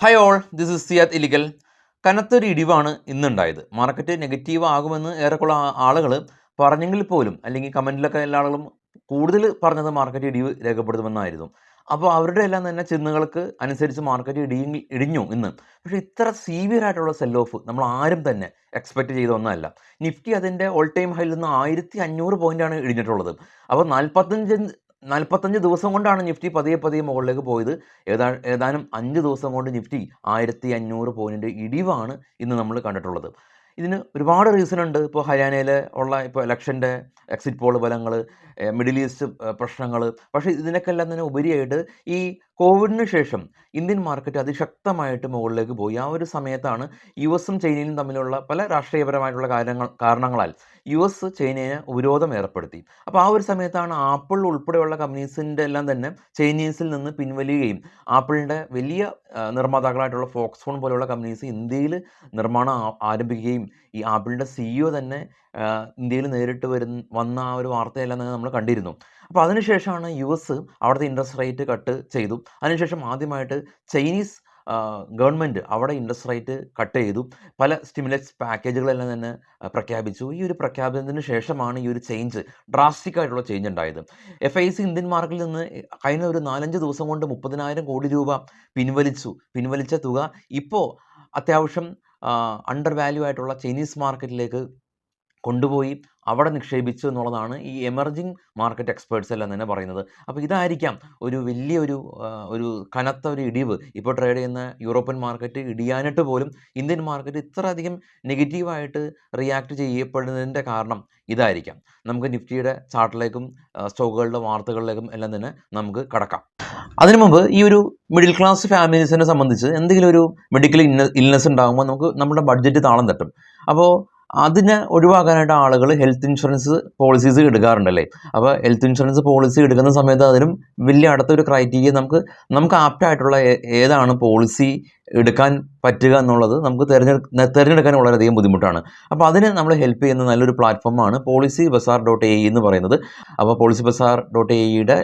Hi all, this is Siyad ഇലിഗൽ. കനത്തൊരു ഇടിവാണ് ഇന്നുണ്ടായത്. മാർക്കറ്റ് നെഗറ്റീവ് ആകുമെന്ന് ഏറെക്കുള്ള ആളുകൾ പറഞ്ഞെങ്കിൽ പോലും, അല്ലെങ്കിൽ കമൻറ്റിലൊക്കെ എല്ലാ ആളുകളും കൂടുതൽ പറഞ്ഞത് മാർക്കറ്റ് ഇടിവ് രേഖപ്പെടുത്തുമെന്നായിരുന്നു. അപ്പോൾ അവരുടെ എല്ലാം തന്നെ ചിന്തകൾക്ക് അനുസരിച്ച് മാർക്കറ്റ് ഇടിഞ്ഞു ഇന്ന്. പക്ഷേ ഇത്ര സീവിയർ ആയിട്ടുള്ള സെൽ ഓഫ് നമ്മൾ ആരും തന്നെ എക്സ്പെക്റ്റ് ചെയ്ത ഒന്നല്ല. നിഫ്റ്റി അതിൻ്റെ ഓൾ ടൈം ഹൈയിൽ നിന്ന് 1500 പോയിൻ്റാണ് ഇടിഞ്ഞിട്ടുള്ളത്. അപ്പോൾ 45 ദിവസം കൊണ്ടാണ് നിഫ്റ്റി പതിയെ പതിയെ മുകളിലേക്ക് പോയത്. ഏതാനും 5 ദിവസം കൊണ്ട് നിഫ്റ്റി 1500 പോയിന്റ് ഇടിവാണ് ഇന്ന് നമ്മൾ കണ്ടിട്ടുള്ളത്. ഇതിന് ഒരുപാട് റീസൺ ഉണ്ട്. ഇപ്പോൾ ഹരിയാനയിൽ ഉള്ള ഇപ്പോൾ ഇലക്ഷൻ്റെ എക്സിറ്റ് പോൾ ഫലങ്ങൾ, മിഡിൽ ഈസ്റ്റ് പ്രശ്നങ്ങൾ. പക്ഷേ ഇതിനൊക്കെല്ലാം തന്നെ ഉപരിയായിട്ട് ഈ കോവിഡിന് ശേഷം ഇന്ത്യൻ മാർക്കറ്റ് അതിശക്തമായിട്ട് മുകളിലേക്ക് പോയി. ആ ഒരു സമയത്താണ് US-ഉം ചൈനയും തമ്മിലുള്ള പല രാഷ്ട്രീയപരമായിട്ടുള്ള കാരണങ്ങളാൽ US ചൈനയെ ഉപരോധം ഏർപ്പെടുത്തി. അപ്പോൾ ആ ഒരു സമയത്താണ് ആപ്പിൾ ഉൾപ്പെടെയുള്ള കമ്പനീസിൻ്റെ എല്ലാം തന്നെ ചൈനീസിൽ നിന്ന് പിൻവലിയുകയും ആപ്പിളിൻ്റെ വലിയ നിർമ്മാതാക്കളായിട്ടുള്ള ഫോക്സ്കോൺ പോലെയുള്ള കമ്പനീസ് ഇന്ത്യയിൽ നിർമ്മാണം ആരംഭിക്കുകയും ഈ ആപ്പിളിൻ്റെ CEO തന്നെ ഇന്ത്യയിൽ നേരിട്ട് വന്ന ആ ഒരു വാർത്തയെല്ലാം തന്നെ നമ്മൾ കണ്ടിരുന്നു. അപ്പോൾ അതിനുശേഷമാണ് US അവിടുത്തെ ഇൻട്രസ്റ്റ് റേറ്റ് കട്ട് ചെയ്തു. അതിനുശേഷം ആദ്യമായിട്ട് ചൈനീസ് ഗവൺമെൻറ് അവിടെ ഇൻട്രസ്റ്റ് റേറ്റ് കട്ട് ചെയ്തു. പല സ്റ്റിമുലസ് പാക്കേജുകളെല്ലാം തന്നെ പ്രഖ്യാപിച്ചു. ഈ ഒരു പ്രഖ്യാപനത്തിന് ശേഷമാണ് ഈ ഒരു ചേഞ്ച്, ഡ്രാസ്റ്റിക് ആയിട്ടുള്ള ചേഞ്ച് ഉണ്ടായത്. FIC ഇന്ത്യൻ മാർക്കറ്റിൽ നിന്ന് കഴിഞ്ഞ ഒരു 4-5 ദിവസം കൊണ്ട് 30,000 കോടി രൂപ പിൻവലിച്ച തുക ഇപ്പോൾ അത്യാവശ്യം അണ്ടർ വാല്യൂ ആയിട്ടുള്ള ചൈനീസ് മാർക്കറ്റിലേക്ക് കൊണ്ടുപോയി അവിടെ നിക്ഷേപിച്ചു എന്നുള്ളതാണ് ഈ എമർജിങ് മാർക്കറ്റ് എക്സ്പേർട്സ് എല്ലാം തന്നെ പറയുന്നത്. അപ്പോൾ ഇതായിരിക്കാം ഒരു കനത്ത ഒരു ഇടിവ്. ഇപ്പോൾ ട്രേഡ് ചെയ്യുന്ന യൂറോപ്യൻ മാർക്കറ്റ് ഇടിയാനിട്ട് പോലും ഇന്ത്യൻ മാർക്കറ്റ് ഇത്ര അധികം നെഗറ്റീവായിട്ട് റിയാക്ട് ചെയ്യപ്പെടുന്നതിൻ്റെ കാരണം ഇതായിരിക്കാം. നമുക്ക് നിഫ്റ്റിയുടെ ചാർട്ടിലേക്കും സ്റ്റോക്കുകളുടെ വാർത്തകളിലേക്കും എല്ലാം തന്നെ നമുക്ക് കടക്കാം. അതിനു മുമ്പ് ഈ ഒരു മിഡിൽ ക്ലാസ് ഫാമിലീസിനെ സംബന്ധിച്ച് എന്തെങ്കിലും ഒരു മെഡിക്കൽ ഇൽനെസ് ഉണ്ടാകുമ്പോൾ നമ്മുടെ ബഡ്ജറ്റ് താളം തട്ടും. അപ്പോൾ അതിനെ ഒഴിവാക്കാനായിട്ട് ആളുകൾ ഹെൽത്ത് ഇൻഷുറൻസ് പോളിസീസ് എടുക്കാറുണ്ടല്ലേ. അപ്പോൾ ഹെൽത്ത് ഇൻഷുറൻസ് പോളിസി എടുക്കുന്ന സമയത്ത് അതിനും വലിയ അടുത്തൊരു ക്രൈറ്റീരിയ നമുക്ക് ആപ്റ്റായിട്ടുള്ള ഏതാണ് പോളിസി എടുക്കാൻ പറ്റുക എന്നുള്ളത് നമുക്ക് തിരഞ്ഞെടുക്കാൻ വളരെയധികം ബുദ്ധിമുട്ടാണ്. അപ്പോൾ അതിന് നമ്മൾ ഹെൽപ്പ് ചെയ്യുന്ന നല്ലൊരു പ്ലാറ്റ്ഫോമാണ് policybazaar.ae എന്ന് പറയുന്നത്. അപ്പോൾ policybazaar.aeയുടെ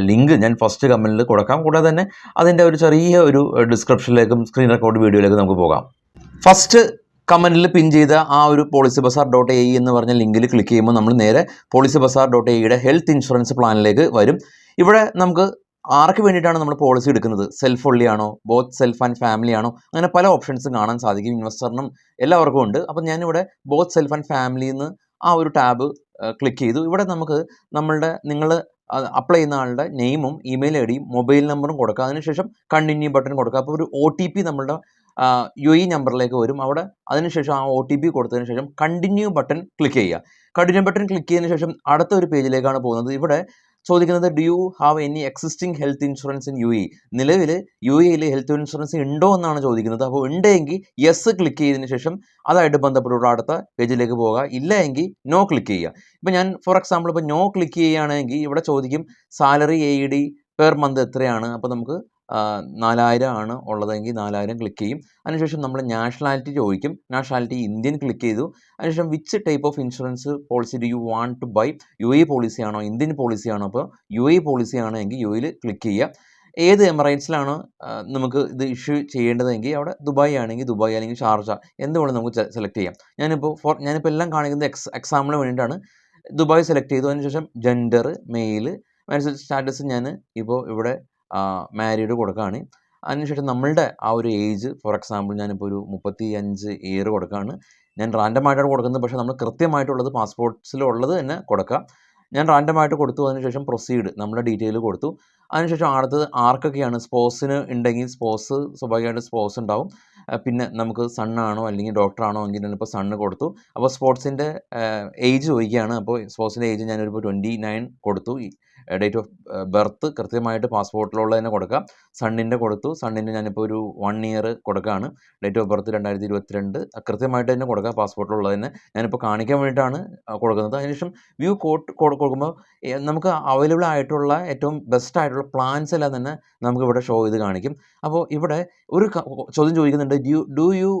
ലിങ്ക് ഞാൻ ഫസ്റ്റ് കമൻറ്റിൽ കൊടുക്കാം. കൂടാതെ തന്നെ അതിൻ്റെ ഒരു ചെറിയ ഒരു ഡിസ്ക്രിപ്ഷനിലേക്കും സ്ക്രീൻ റെക്കോർഡ് വീഡിയോയിലേക്കും നമുക്ക് പോകാം. ഫസ്റ്റ് കമൻറ്റിൽ പിൻ ചെയ്ത ആ ഒരു policybazaar.ae എന്ന് പറഞ്ഞ ലിങ്കിൽ ക്ലിക്ക് ചെയ്യുമ്പോൾ നമ്മൾ നേരെ policybazaar.aeയുടെ ഹെൽത്ത് ഇൻഷുറൻസ് പ്ലാനിലേക്ക് വരും. ഇവിടെ നമുക്ക് ആർക്ക് വേണ്ടിയിട്ടാണ് നമ്മൾ പോളിസി എടുക്കുന്നത്, സെൽഫ് ഒള്ളി ആണോ, ബോത്ത് സെൽഫ് ആൻഡ് ഫാമിലി ആണോ, അങ്ങനെ പല ഓപ്ഷൻസും കാണാൻ സാധിക്കും. ഇൻവെസ്റ്ററിനും എല്ലാവർക്കും ഉണ്ട്. അപ്പം ഞാനിവിടെ ബോത്ത് സെൽഫ് ആൻഡ് ഫാമിലി എന്ന് ആ ഒരു ടാബ് ക്ലിക്ക് ചെയ്തു. ഇവിടെ നമുക്ക് നിങ്ങൾ അപ്ലൈ ചെയ്യുന്ന ആളുടെ നെയിമും ഇമെയിൽ ഐഡിയും മൊബൈൽ നമ്പറും കൊടുക്കുക. അതിനുശേഷം കണ്ടിന്യൂ ബട്ടൺ കൊടുക്കുക. അപ്പോൾ ഒരു OTP നമ്മളുടെ UAE നമ്പറിലേക്ക് വരും. അതിനുശേഷം ആ OTP കൊടുത്തതിന് ശേഷം കണ്ടിന്യൂ ബട്ടൺ ക്ലിക്ക് ചെയ്യുക. കണ്ടിന്യൂ ബട്ടൺ ക്ലിക്ക് ചെയ്തതിന് ശേഷം അടുത്ത ഒരു പേജിലേക്കാണ് പോകുന്നത്. ഇവിടെ ചോദിക്കുന്നത് do you have any existing health insurance in UAE. നിലവിൽ UAEയിൽ ഹെൽത്ത് ഇൻഷുറൻസ് ഉണ്ടോ എന്നാണ് ചോദിക്കുന്നത്. അപ്പോൾ ഉണ്ടെങ്കിൽ യെസ് ക്ലിക്ക് ചെയ്തതിന് ശേഷം അതായിട്ട് ബന്ധപ്പെട്ടുള്ള അടുത്ത പേജിലേക്ക് പോകുക. ഇല്ല എങ്കിൽ നോ ക്ലിക്ക് ചെയ്യുക. ഇപ്പോൾ ഞാൻ ഫോർ എക്സാമ്പിൾ ഇപ്പോൾ നോ ക്ലിക്ക് ചെയ്യുകയാണെങ്കിൽ ഇവിടെ ചോദിക്കും സാലറി AED പെർ മന്ത് എത്രയാണ്. അപ്പോൾ നമുക്ക് 4000 ആണ് ഉള്ളതെങ്കിൽ 4000 ക്ലിക്ക് ചെയ്യും. അതിനുശേഷം നമ്മൾ നാഷണാലിറ്റി ചോദിക്കും. നാഷണാലിറ്റി ഇന്ത്യൻ ക്ലിക്ക് ചെയ്തു. അതിനുശേഷം which type of insurance policy do you want to buy, UAE policy ആണോ ഇന്ത്യൻ പോളിസി ആണോ. അപ്പോൾ UAE പോളിസി ആണെങ്കിൽ UAEയിൽ ക്ലിക്ക് ചെയ്യുക. ഏത് എമിറേറ്റ്സിലാണോ നമുക്ക് ഇത് ഇഷ്യൂ ചെയ്യേണ്ടതെങ്കിൽ അവിടെ ദുബായ് ആണെങ്കിൽ ദുബായ്, അല്ലെങ്കിൽ ഷാർജ, എന്തുകൊണ്ട് നമുക്ക് സെലക്ട് ചെയ്യാം. ഞാനിപ്പോൾ എല്ലാം കാണിക്കുന്നത് എക്സാമ്പിളിന് വേണ്ടിയിട്ടാണ്. ദുബായ് സെലക്ട് ചെയ്തു. അതിനുശേഷം ജെൻഡർ മെയിൽ, സ്റ്റാറ്റസ് ഞാൻ ഇപ്പോൾ ഇവിടെ മാരീഡ് കൊടുക്കുകയാണ്. അതിനുശേഷം നമ്മളുടെ ആ ഒരു ഏജ്, ഫോർ എക്സാമ്പിൾ ഞാനിപ്പോൾ ഒരു 35 ഇയർ കൊടുക്കുകയാണ്. ഞാൻ റാൻഡമായിട്ടാണ് കൊടുക്കുന്നത്. പക്ഷേ നമ്മൾ കൃത്യമായിട്ടുള്ളത് പാസ്പോർട്ട്സിലുള്ളത് തന്നെ കൊടുക്കുക. ഞാൻ റാൻഡമായിട്ട് കൊടുത്തു. അതിനുശേഷം പ്രൊസീഡ് നമ്മുടെ ഡീറ്റെയിൽ കൊടുത്തു. അതിനുശേഷം അടുത്തത് ആർക്കൊക്കെയാണ്, സ്പോസിന് ഉണ്ടെങ്കിൽ സ്വാഭാവികമായിട്ട് സ്പോസ് ഉണ്ടാവും. പിന്നെ നമുക്ക് സണ്ണാണോ അല്ലെങ്കിൽ ഡോക്ടറാണോ എങ്കിൽ ഞാനിപ്പോൾ സണ്ണ് കൊടുത്തു. അപ്പോൾ സ്പോർട്സിൻ്റെ ഏജ് ചോദിക്കുകയാണ്. അപ്പോൾ സ്പോർട്സിൻ്റെ ഏജ് ഞാനൊരു 29 കൊടുത്തു. ഡേറ്റ് ഓഫ് ബർത്ത് കൃത്യമായിട്ട് പാസ്പോർട്ടിലുള്ള തന്നെ കൊടുക്കാം. സണ്ണിൻ്റെ കൊടുത്തു. സണ്ണിൻ്റെ ഞാനിപ്പോൾ ഒരു 1 ഇയർ കൊടുക്കുകയാണ്. ഡേറ്റ് ഓഫ് ബർത്ത് 2022 കൃത്യമായിട്ട് തന്നെ കൊടുക്കുക. പാസ്പോർട്ടിലുള്ളത് തന്നെ ഞാനിപ്പോൾ കാണിക്കാൻ വേണ്ടിയിട്ടാണ് കൊടുക്കുന്നത്. അതിനുശേഷം വ്യൂ കോഡ് കൊടുക്കുമ്പോൾ നമുക്ക് അവൈലബിൾ ആയിട്ടുള്ള ഏറ്റവും ബെസ്റ്റ് ആയിട്ടുള്ള പ്ലാൻസ് എല്ലാം തന്നെ നമുക്ക് ഇവിടെ ഷോ ചെയ്ത് കാണിക്കും. അപ്പോൾ ഇവിടെ ഒരു ചോദ്യം ചോദിക്കുന്നുണ്ട്, do you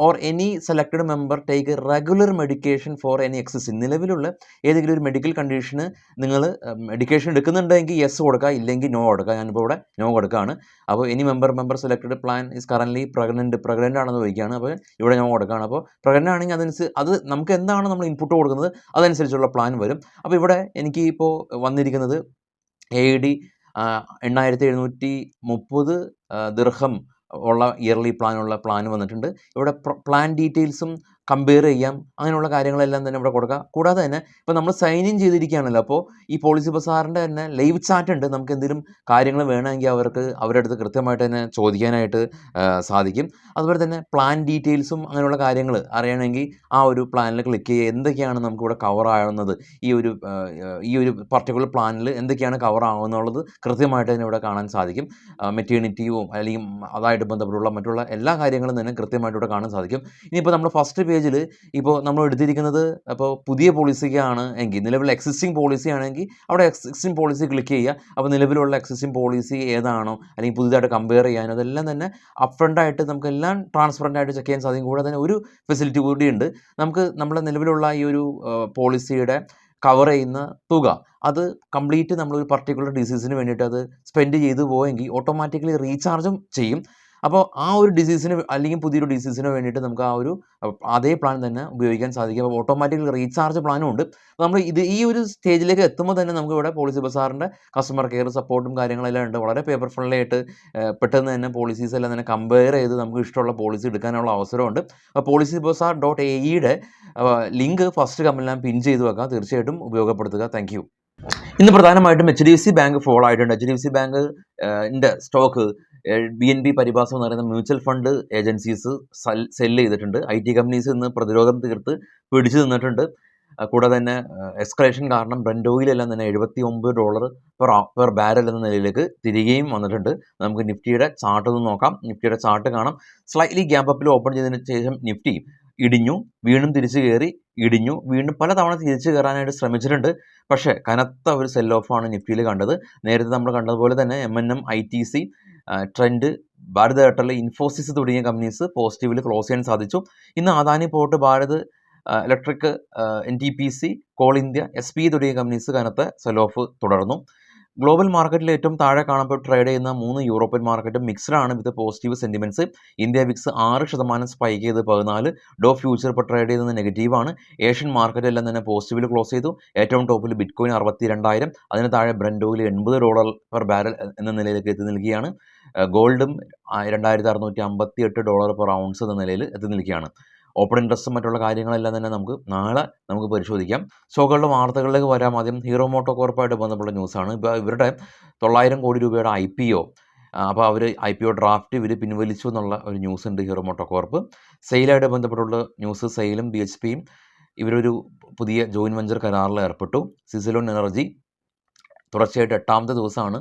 or any selected member take regular medication for any existing, നിലവിലുള്ള ഏതെങ്കിലും ഒരു മെഡിക്കൽ കണ്ടീഷന് നിങ്ങൾ മെഡിക്കേഷൻ എടുക്കുന്നുണ്ടെങ്കിൽ യെസ് കൊടുക്കുക, ഇല്ലെങ്കിൽ നോ കൊടുക്കുക. ഞാനിപ്പോൾ ഇവിടെ നോ കൊടുക്കുകയാണ്. അപ്പോൾ any member selected plan is currently pregnant ആണെന്ന് ചോദിക്കുകയാണ്. അപ്പോൾ ഇവിടെ നോ കൊടുക്കുകയാണ്. അപ്പോൾ പ്രഗ്നൻ്റ് ആണെങ്കിൽ അത് നമുക്ക് എന്താണ് നമ്മൾ ഇൻപുട്ട് കൊടുക്കുന്നത് അതനുസരിച്ചുള്ള പ്ലാൻ വരും. അപ്പോൾ ഇവിടെ എനിക്ക് ഇപ്പോൾ വന്നിരിക്കുന്നത് AED 8730 ദിർഹം ഉള്ള ഇയർലി പ്ലാൻ വന്നിട്ടുണ്ട്. ഇവിടെ പ്ലാൻ ഡീറ്റെയിൽസും കമ്പയർ ചെയ്യാം, അങ്ങനെയുള്ള കാര്യങ്ങളെല്ലാം തന്നെ ഇവിടെ കൊടുക്കുക. കൂടാതെ തന്നെ ഇപ്പോൾ നമ്മൾ സൈൻ ഇൻ ചെയ്തിരിക്കുകയാണല്ലോ, അപ്പോൾ ഈ പോളിസി ബസാറിൻ്റെ തന്നെ ലൈവ് ചാറ്റ് ഉണ്ട്. നമുക്ക് എന്തെങ്കിലും കാര്യങ്ങൾ വേണമെങ്കിൽ അവരുടെ അടുത്ത് കൃത്യമായിട്ട് തന്നെ ചോദിക്കാനായിട്ട് സാധിക്കും. അതുപോലെ തന്നെ പ്ലാൻ ഡീറ്റെയിൽസും അങ്ങനെയുള്ള കാര്യങ്ങൾ അറിയണമെങ്കിൽ ആ ഒരു പ്ലാനിൽ ക്ലിക്ക് ചെയ്യുക. എന്തൊക്കെയാണ് നമുക്കിവിടെ കവർ ആവുന്നത്, ഈ ഒരു പർട്ടിക്കുലർ പ്ലാനിൽ എന്തൊക്കെയാണ് കവർ ആവുന്നുള്ളത് കൃത്യമായിട്ട് തന്നെ ഇവിടെ കാണാൻ സാധിക്കും. മെറ്റേണിറ്റിയും അല്ലെങ്കിൽ അതായിട്ട് ബന്ധപ്പെട്ടുള്ള മറ്റുള്ള എല്ലാ കാര്യങ്ങളും തന്നെ കൃത്യമായിട്ട് ഇവിടെ കാണാൻ സാധിക്കും. ഇനിയിപ്പോൾ നമ്മൾ ഫസ്റ്റ് പേജിൽ ഇപ്പോൾ നമ്മൾ എടുത്തിരിക്കുന്നത് അപ്പോൾ പുതിയ പോളിസിക്കാണ് എങ്കിൽ, നിലവിലുള്ള എക്സിസ്റ്റിംഗ് പോളിസി ആണെങ്കിൽ അവിടെ എക്സിസ്റ്റിംഗ് പോളിസി ക്ലിക്ക് ചെയ്യുക. അപ്പോൾ നിലവിലുള്ള എക്സിസ്റ്റിംഗ് പോളിസി ഏതാണോ അല്ലെങ്കിൽ പുതിയതായിട്ട് കമ്പയർ ചെയ്യാനോ അതെല്ലാം തന്നെ അപ്ഫ്രണ്ടായിട്ട് നമുക്കെല്ലാം ട്രാൻസ്പെറൻ്റ് ആയിട്ട് ചെക്ക് ചെയ്യാൻ സാധിക്കും. കൂടാതെ തന്നെ ഒരു ഫെസിലിറ്റി കൂടിയുണ്ട്. നമുക്ക് നമ്മുടെ നിലവിലുള്ള ഈ ഒരു പോളിസിയുടെ കവർ ചെയ്യുന്ന തുക അത് കംപ്ലീറ്റ് നമ്മളൊരു പർട്ടിക്കുലർ ഡിസീസിന് വേണ്ടിയിട്ട് അത് സ്പെൻഡ് ചെയ്തു പോയെങ്കിൽ ഓട്ടോമാറ്റിക്കലി റീചാർജും ചെയ്യും. അപ്പോൾ ആ ഒരു ഡിസീസിന് അല്ലെങ്കിൽ പുതിയൊരു ഡിസീസിന് വേണ്ടിയിട്ട് നമുക്ക് ആ ഒരു അതേ പ്ലാൻ തന്നെ ഉപയോഗിക്കാൻ സാധിക്കും. അപ്പോൾ ഓട്ടോമാറ്റിക്കലി റീചാർജ് പ്ലാനും ഉണ്ട്. നമ്മൾ ഈ ഒരു സ്റ്റേജിലേക്ക് എത്തുമ്പോൾ തന്നെ നമുക്ക് ഇവിടെ പോളിസി ബസാറിൻ്റെ കസ്റ്റമർ കെയർ സപ്പോർട്ടും കാര്യങ്ങളെല്ലാം ഉണ്ട്. വളരെ പേപ്പർ ഫ്രണ്ട്ലി ആയിട്ട് പെട്ടെന്ന് തന്നെ പോളിസീസ് എല്ലാം തന്നെ കമ്പയർ ചെയ്ത് നമുക്ക് ഇഷ്ടമുള്ള പോളിസി എടുക്കാനുള്ള അവസരമുണ്ട്. അപ്പോൾ policybazaar.ae ലിങ്ക് ഫസ്റ്റ് കമ്മിൽ പിൻ ചെയ്ത് വെക്കാം. തീർച്ചയായിട്ടും ഉപയോഗപ്പെടുത്തുക. Thank you. ഇന്ന് പ്രധാനമായിട്ടും HDFC ബാങ്ക് ഫോളോ ആയിട്ടുണ്ട്. HDFC ബാങ്കിൻ്റെ സ്റ്റോക്ക് BNB പരിഭാസം എന്ന് പറയുന്ന മ്യൂച്വൽ ഫണ്ട് ഏജൻസീസ് സെല്ല് ചെയ്തിട്ടുണ്ട്. IT കമ്പനീസ് ഇന്ന് പ്രതിരോധം തീർത്ത് പിടിച്ചു നിന്നിട്ടുണ്ട്. കൂടാതെ തന്നെ എസ്കലേഷൻ കാരണം ബ്രന്റ് ഓയിലെല്ലാം തന്നെ $79 പെർ ബാരൽ എന്ന നിലയിലേക്ക് തിരികെയും വന്നിട്ടുണ്ട്. നമുക്ക് നിഫ്റ്റിയുടെ ചാർട്ട് ഒന്ന് നോക്കാം. നിഫ്റ്റിയുടെ ചാർട്ട് കാണാം. സ്ലൈറ്റ്ലി ഗ്യാപ്പ് അപ്പിൽ ഓപ്പൺ ചെയ്തതിന് ശേഷം നിഫ്റ്റി ഇടിഞ്ഞു, വീണ്ടും തിരിച്ചു കയറി, ഇടിഞ്ഞു, വീണ്ടും പലതവണ തിരിച്ചു കയറാനായിട്ട് ശ്രമിച്ചിട്ടുണ്ട്. പക്ഷേ കനത്ത ഒരു സെൽ ഓഫാണ് നിഫ്റ്റിയിൽ കണ്ടത്. നേരത്തെ നമ്മൾ കണ്ടതുപോലെ തന്നെ MNM, ITC, Trent, Bharat Airtel, Infosys തുടങ്ങിയ കമ്പനീസ് പോസിറ്റീവിൽ ക്ലോസ് ചെയ്യാൻ സാധിച്ചു. ഇന്ന് Adani port, Bharat electric, NTPC, Coal India, SPE തുടങ്ങിയ കമ്പനീസ് കനത്ത സെൽ ഓഫ് തുടർന്നു. ഗ്ലോബൽ മാർക്കറ്റിൽ ഏറ്റവും താഴെ കാണപ്പെട്ട് ട്രേഡ് ചെയ്യുന്ന 3 യൂറോപ്യൻ മാർക്കറ്റും മിക്സ്ഡാണ് with positive sentiments. India VIX 6% spike ചെയ്ത് 14. ഡോ ഫ്യൂച്ചർ ഇപ്പോൾ ട്രേഡ് ചെയ്യുന്നത് നെഗറ്റീവാണ്. ഏഷ്യൻ മാർക്കറ്റ് എല്ലാം തന്നെ പോസിറ്റീവിൽ ക്ലോസ് ചെയ്തു. ഏറ്റവും ടോപ്പിൽ ബിറ്റ്കോയിൻ 62,000, അതിന് താഴെ ബ്രന്റ് ഓയിൽ $80 പെർ ബാരൽ എന്ന നിലയിലേക്ക് എത്തി നിൽക്കുകയാണ്. ഗോൾഡും $2,658 പെർ ഔൺസ് എന്ന നിലയിൽ എത്തി നിൽക്കുകയാണ്. ഓപ്പൺ ഇൻട്രസ്റ്റും മറ്റുള്ള കാര്യങ്ങളെല്ലാം തന്നെ നാളെ നമുക്ക് പരിശോധിക്കാം. സ്റ്റോക്കുകളുടെ വാർത്തകളിലേക്ക് വരാം. ആദ്യം ഹീറോ മോട്ടോ കോർപ്പായിട്ട് ബന്ധപ്പെട്ട ന്യൂസാണ്. ഇപ്പോൾ ഇവരുടെ 900 കോടി രൂപയുടെ IPO, അപ്പോൾ അവർ IPO ഡ്രാഫ്റ്റ് പിൻവലിച്ചു എന്നുള്ള ഒരു ന്യൂസ് ഉണ്ട് ഹീറോ മോട്ടോ കോർപ്പ്. സെയിലായിട്ട് ബന്ധപ്പെട്ടുള്ള ന്യൂസ്, സെയിലും BHPയും ഇവരൊരു പുതിയ ജോയിൻറ്റ് വെഞ്ചർ കരാറിൽ ഏർപ്പെട്ടു. സിസിലോൺ എനർജി തുടർച്ചയായിട്ട് 8ാമത്തെ ദിവസമാണ്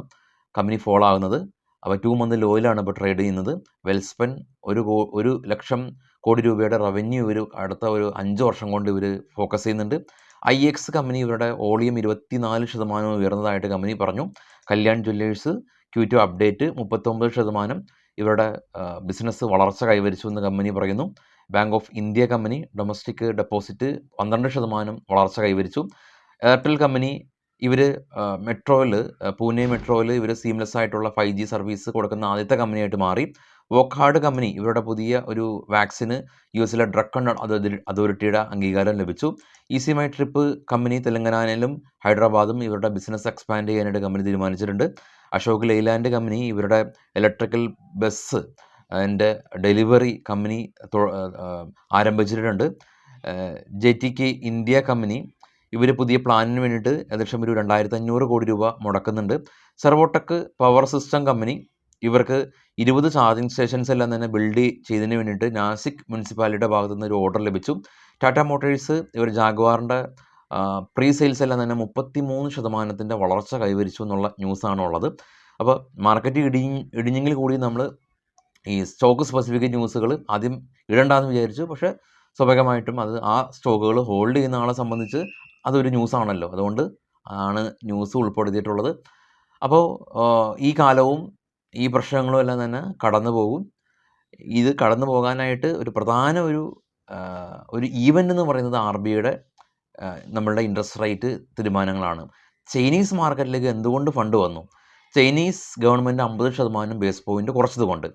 കമ്പനി ഫോൾ ആകുന്നത്. അപ്പോൾ 2 മന്ത് ലോയിലാണ് ഇപ്പോൾ ട്രേഡ് ചെയ്യുന്നത്. വെൽസ്പെൻ 1 ലക്ഷം കോടി രൂപയുടെ റവന്യൂ അടുത്ത ഒരു 5 വർഷം കൊണ്ട് ഇവർ ഫോക്കസ് ചെയ്യുന്നുണ്ട്. IX കമ്പനി ഇവരുടെ വോളിയം 24% ഉയർന്നതായിട്ട് കമ്പനി പറഞ്ഞു. കല്യാൺ ജ്വല്ലേഴ്സ് Q2 അപ്ഡേറ്റ് 39% ഇവരുടെ ബിസിനസ് വളർച്ച കൈവരിച്ചു എന്ന് കമ്പനി പറയുന്നു. Bank of India company domestic deposit 12% വളർച്ച കൈവരിച്ചു. എയർടെൽ കമ്പനി മെട്രോയിൽ, പൂനെ മെട്രോയിൽ സീംലെസ് ആയിട്ടുള്ള 5G സർവീസ് കൊടുക്കുന്ന ആദ്യത്തെ കമ്പനിയായിട്ട് മാറി. വോക്ഹാർഡ് കമ്പനി ഇവരുടെ പുതിയ ഒരു വാക്സിന് US ഡ്രഗ് കൺട്രോൾ അതോറിറ്റിയുടെ അംഗീകാരം ലഭിച്ചു. ഈസിമൈ ട്രിപ്പ് കമ്പനി തെലങ്കാനയിലും ഹൈദരാബാദും ഇവരുടെ ബിസിനസ് എക്സ്പാൻഡ് ചെയ്യാനായിട്ട് കമ്പനി തീരുമാനിച്ചിട്ടുണ്ട്. അശോക് ലെയ്ലാൻഡ് കമ്പനി ഇവരുടെ ഇലക്ട്രിക്കൽ ബസ് ഡെലിവറി കമ്പനി ആരംഭിച്ചിട്ടുണ്ട്. JTK ഇന്ത്യ കമ്പനി പുതിയ പ്ലാനിന് വേണ്ടിയിട്ട് ഏകദേശം 2,500 കോടി രൂപ മുടക്കുന്നുണ്ട്. സെർവോടെക് പവർ സിസ്റ്റം കമ്പനി ഇവർക്ക് 20 ചാർജിങ് സ്റ്റേഷൻസ് എല്ലാം തന്നെ ബിൽഡ് ചെയ്തതിന് വേണ്ടിയിട്ട് നാസിക് മുനിസിപ്പാലിറ്റിയുടെ ഭാഗത്തു നിന്ന് ഒരു ഓർഡർ ലഭിച്ചു. ടാറ്റ മോട്ടോഴ്സ് ജാഗ്വാറിൻ്റെ പ്രീ സെയിൽസ് എല്ലാം തന്നെ 33% വളർച്ച കൈവരിച്ചു എന്നുള്ള ന്യൂസാണ് ഉള്ളത്. അപ്പോൾ മാർക്കറ്റ് ഇടിഞ്ഞെങ്കിൽ കൂടി നമ്മൾ ഈ സ്റ്റോക്ക് സ്പെസിഫിക് ന്യൂസുകൾ ആദ്യം ഇടണ്ടെന്ന് വിചാരിച്ചു. പക്ഷേ സ്വാഭാവികമായിട്ടും ആ സ്റ്റോക്കുകൾ ഹോൾഡ് ചെയ്യുന്ന ആളെ സംബന്ധിച്ച് അതൊരു ന്യൂസാണല്ലോ, അതുകൊണ്ട് ആണ് ന്യൂസ് ഉൾപ്പെടുത്തിയിട്ടുള്ളത്. അപ്പോൾ ഈ കാലവും ഈ പ്രശ്നങ്ങളും എല്ലാം തന്നെ കടന്നു പോകും. ഇത് കടന്നു പോകാനായിട്ട് ഒരു പ്രധാന ഒരു ഈവൻ്റ് എന്ന് പറയുന്നത് RBIയുടെ നമ്മളുടെ ഇൻട്രസ്റ്റ് റേറ്റ് തീരുമാനങ്ങളാണ്. ചൈനീസ് മാർക്കറ്റിലേക്ക് എന്തുകൊണ്ട് ഫണ്ട് വന്നു? ചൈനീസ് ഗവൺമെൻറ് 50% ബേസ് പോയിൻ്റ് കുറച്ചതുകൊണ്ട്.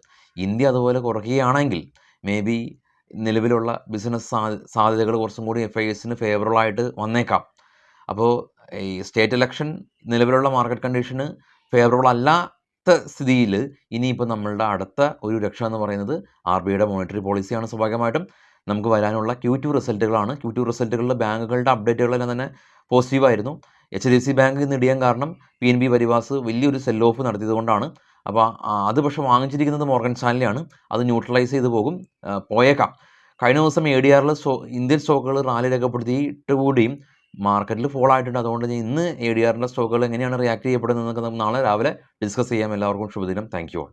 ഇന്ത്യ അതുപോലെ കുറയ്ക്കുകയാണെങ്കിൽ മേ ബി നിലവിലുള്ള ബിസിനസ് സാധ്യതകൾ കുറച്ചും കൂടി FISന് ഫേവറബിളായിട്ട് വന്നേക്കാം. അപ്പോൾ ഈ സ്റ്റേറ്റ് ഇലക്ഷൻ നിലവിലുള്ള മാർക്കറ്റ് കണ്ടീഷന് ഫേവറബിൾ അല്ലാത്ത സ്ഥിതിയിൽ ഇനിയിപ്പോൾ നമ്മളുടെ അടുത്ത ഒരു രക്ഷ എന്ന് പറയുന്നത് RBIയുടെ മോണിറ്ററി പോളിസിയാണ്. സ്വാഭാവികമായിട്ടും നമുക്ക് വരാനുള്ള Q2 റിസൾട്ടുകളാണ്. Q2 റിസൾട്ടുകളിൽ ബാങ്കുകളുടെ അപ്ഡേറ്റുകളെല്ലാം തന്നെ പോസിറ്റീവായിരുന്നു. HDFC ബാങ്ക് ഇന്ന് ഇടിയാൻ കാരണം PNB പരിവാസ് വലിയൊരു സെൽ ഓഫ് നടത്തിയത് കൊണ്ടാണ്. അപ്പോൾ അത് പക്ഷേ വാങ്ങിച്ചിരിക്കുന്നത് മോർഗൻ സ്റ്റാൻലിയാണ്. അത് ന്യൂട്രലൈസ് ചെയ്ത് പോയേക്കാം. കഴിഞ്ഞ ദിവസം ADRൽ ഇന്ത്യൻ സ്റ്റോക്കുകൾ റാലി രേഖപ്പെടുത്തിയിട്ട് കൂടിയും മാർക്കറ്റിൽ ഫോൾ ആയിട്ടുണ്ട്. അതുകൊണ്ട് ഇന്ന് ADRൻ്റെ സ്റ്റോക്കുകൾ എങ്ങനെയാണ് റിയാക്ട് ചെയ്യപ്പെടുന്നത് എന്നൊക്കെ നമുക്ക് നാളെ രാവിലെ ഡിസ്കസ് ചെയ്യാം. എല്ലാവർക്കും ശുഭദിനം. Thank you.